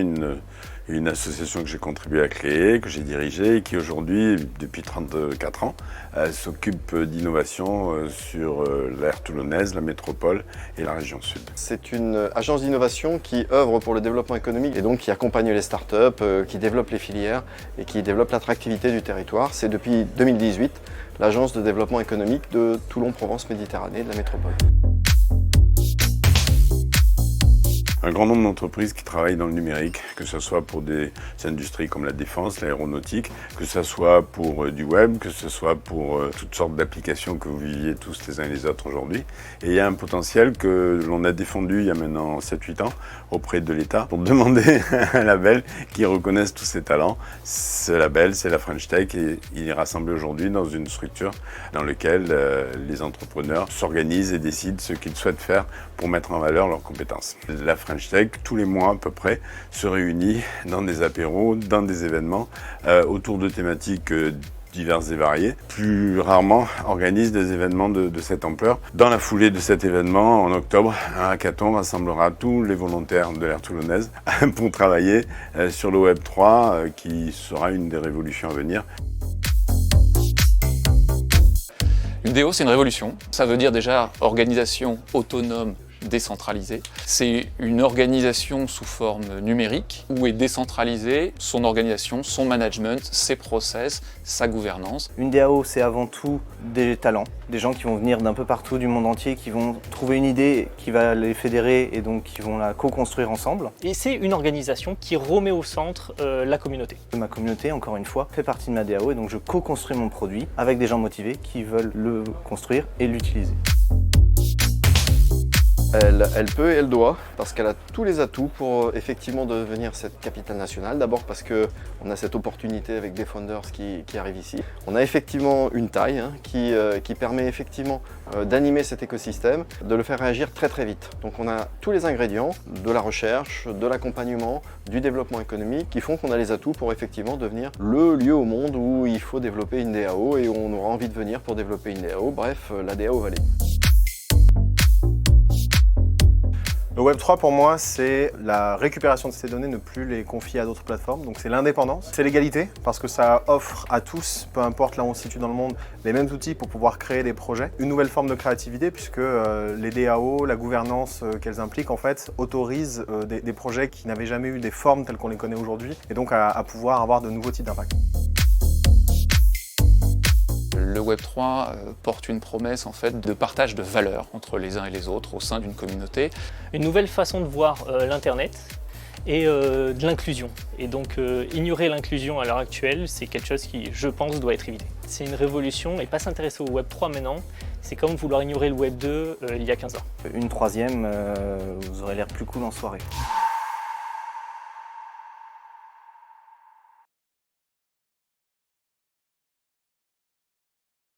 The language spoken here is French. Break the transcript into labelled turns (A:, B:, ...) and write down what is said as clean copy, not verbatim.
A: une association que j'ai contribué à créer, que j'ai dirigée et qui aujourd'hui, depuis 34 ans, s'occupe d'innovation sur l'aire toulonnaise, la métropole et la région sud.
B: C'est une agence d'innovation qui œuvre pour le développement économique et donc qui accompagne les startups, qui développe les filières et qui développe l'attractivité du territoire. C'est depuis 2018 l'agence de développement économique de Toulon-Provence-Méditerranée de la métropole.
A: Un grand nombre d'entreprises qui travaillent dans le numérique, que ce soit pour des industries comme la défense, l'aéronautique, que ce soit pour du web, que ce soit pour toutes sortes d'applications que vous viviez tous les uns et les autres aujourd'hui. Et il y a un potentiel que l'on a défendu il y a maintenant 7-8 ans auprès de l'État pour demander un label qui reconnaisse tous ces talents. Ce label, c'est la French Tech et il est rassemblé aujourd'hui dans une structure dans laquelle les entrepreneurs s'organisent et décident ce qu'ils souhaitent faire pour mettre en valeur leurs compétences. La French Tech, tous les mois à peu près, se réunit dans des apéros, dans des événements, autour de thématiques diverses et variées. Plus rarement, organise des événements de cette ampleur. Dans la foulée de cet événement, en octobre, un hackathon rassemblera tous les volontaires de l'aire toulonnaise pour travailler sur le Web 3, qui sera une des révolutions à venir.
C: L'UDEO, c'est une révolution. Ça veut dire déjà organisation autonome, décentralisée. C'est une organisation sous forme numérique où est décentralisée son organisation, son management, ses process, sa gouvernance.
D: Une DAO, c'est avant tout des talents, des gens qui vont venir d'un peu partout du monde entier, qui vont trouver une idée qui va les fédérer et donc qui vont la co-construire ensemble.
E: Et c'est une organisation qui remet au centre la communauté.
D: Ma communauté, encore une fois, fait partie de ma DAO et donc je co-construis mon produit avec des gens motivés qui veulent le construire et l'utiliser.
B: Elle peut et elle doit, parce qu'elle a tous les atouts pour effectivement devenir cette capitale nationale. D'abord parce qu'on a cette opportunité avec des founders qui arrivent ici. On a effectivement une taille qui permet effectivement d'animer cet écosystème, de le faire réagir très très vite. Donc on a tous les ingrédients de la recherche, de l'accompagnement, du développement économique qui font qu'on a les atouts pour effectivement devenir le lieu au monde où il faut développer une DAO et où on aura envie de venir pour développer une DAO. Bref, la DAO Vallée.
F: Le Web3 pour moi, c'est la récupération de ces données, ne plus les confier à d'autres plateformes. Donc c'est l'indépendance, c'est l'égalité, parce que ça offre à tous, peu importe là où on se situe dans le monde, les mêmes outils pour pouvoir créer des projets. Une nouvelle forme de créativité, puisque les DAO, la gouvernance qu'elles impliquent, en fait, autorisent des projets qui n'avaient jamais eu des formes telles qu'on les connaît aujourd'hui, et donc à pouvoir avoir de nouveaux types d'impact.
C: Le Web3 porte une promesse en fait de partage de valeurs entre les uns et les autres au sein d'une communauté.
E: Une nouvelle façon de voir l'Internet et de l'inclusion. Et donc ignorer l'inclusion à l'heure actuelle, c'est quelque chose qui, je pense, doit être évité. C'est une révolution et pas s'intéresser au Web3 maintenant, c'est comme vouloir ignorer le Web2 il y a 15 ans.
D: Une troisième, vous aurez l'air plus cool en soirée.